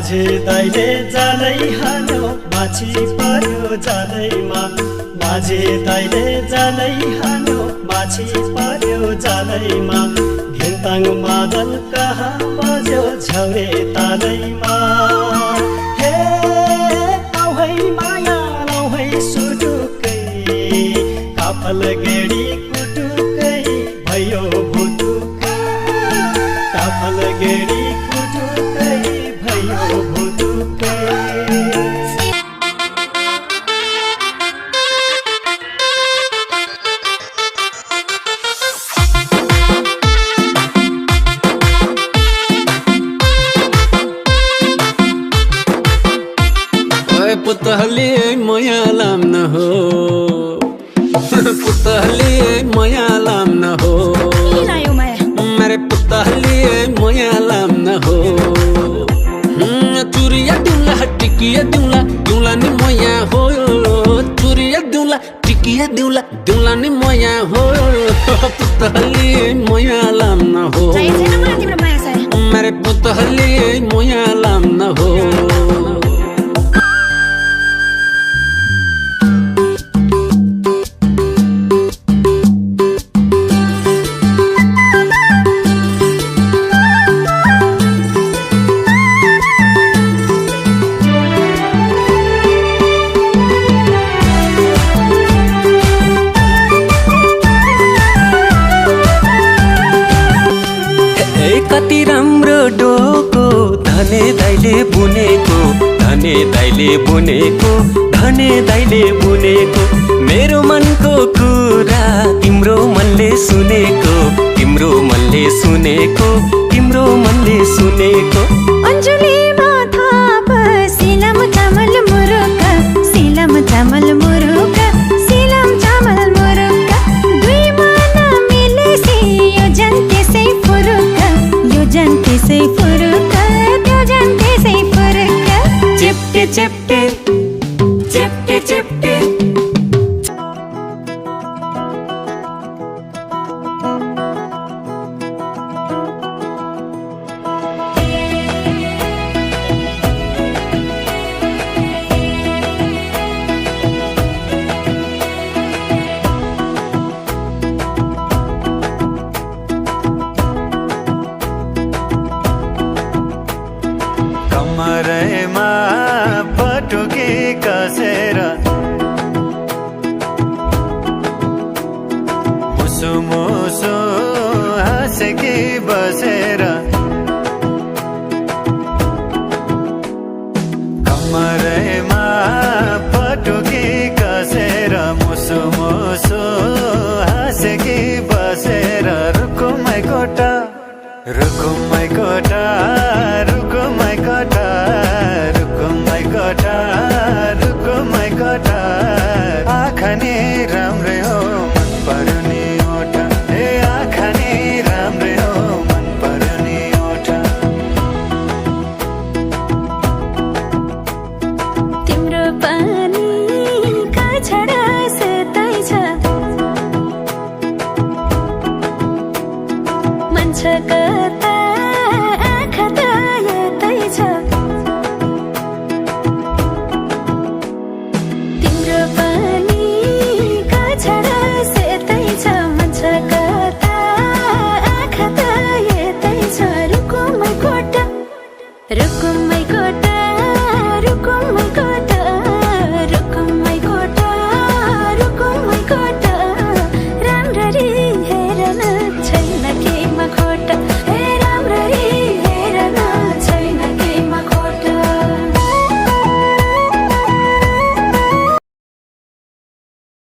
माझे दाइले जालै हाल्यो माछी पर्यो जालैमा माझे दाइले जालै हाल्यो माछी पर्यो जालैमा घिन्ताङ मादल कहाँ बज्यो झौरे तालैमा हे आउ है माया लाउ है सुटुकै काफल गेडी कुटुकै भयो भुटुकै काफल गेडी कुटुकै भयो भुटुकै पुतहली माया लाम न हो पुतहली माया लाम न हो मेरे पुतहली माया लाम न हो चुरिया दिउला टिकिया दिउला दिउला नि माया हो चुरिया दिउला टिकिया दिउला दिउला नि माया हो पुतहली माया लाम न हो मेरे पुतहली माया लाम न हो कति राम्रो डोको धने दाइले बुनेको धने दाइले बुनेको धने दाइले बुनेको मेरो मनको कुरा तिम्रो मनले सुनेको तिम्रो मनले सुनेको तिम्रो मनले सुनेको अन्जुलीमा थाप सिलम चामल मुरुक सिलम चामल मुरुक सिलम चामल मुरुक दुई मन मिलेसी यो जन्ते सै फुरुक यो जन्ते सै फुरुक त्यो जन्ते सै फुरुक चेप्टे चेप्टे चेप्टे चेप्टे कमरैमा पटुकी कसेर मुसु मुसु हाँसेकी बसेर कमरैमा पटुकी कसेर मुसु मुसु हाँसेकी बसेर रुकुमै कोटा रुकुमै कोटा रुकुमै कोटा रुकुमै कोटा रुकुमै कोटा आँखा नि राम्रै हो मन पर्ने ओठा ए आँखा नि राम्रै हो मन पर्ने ओठा तिम्रो पानी का छडा सताइ छ मन छ कता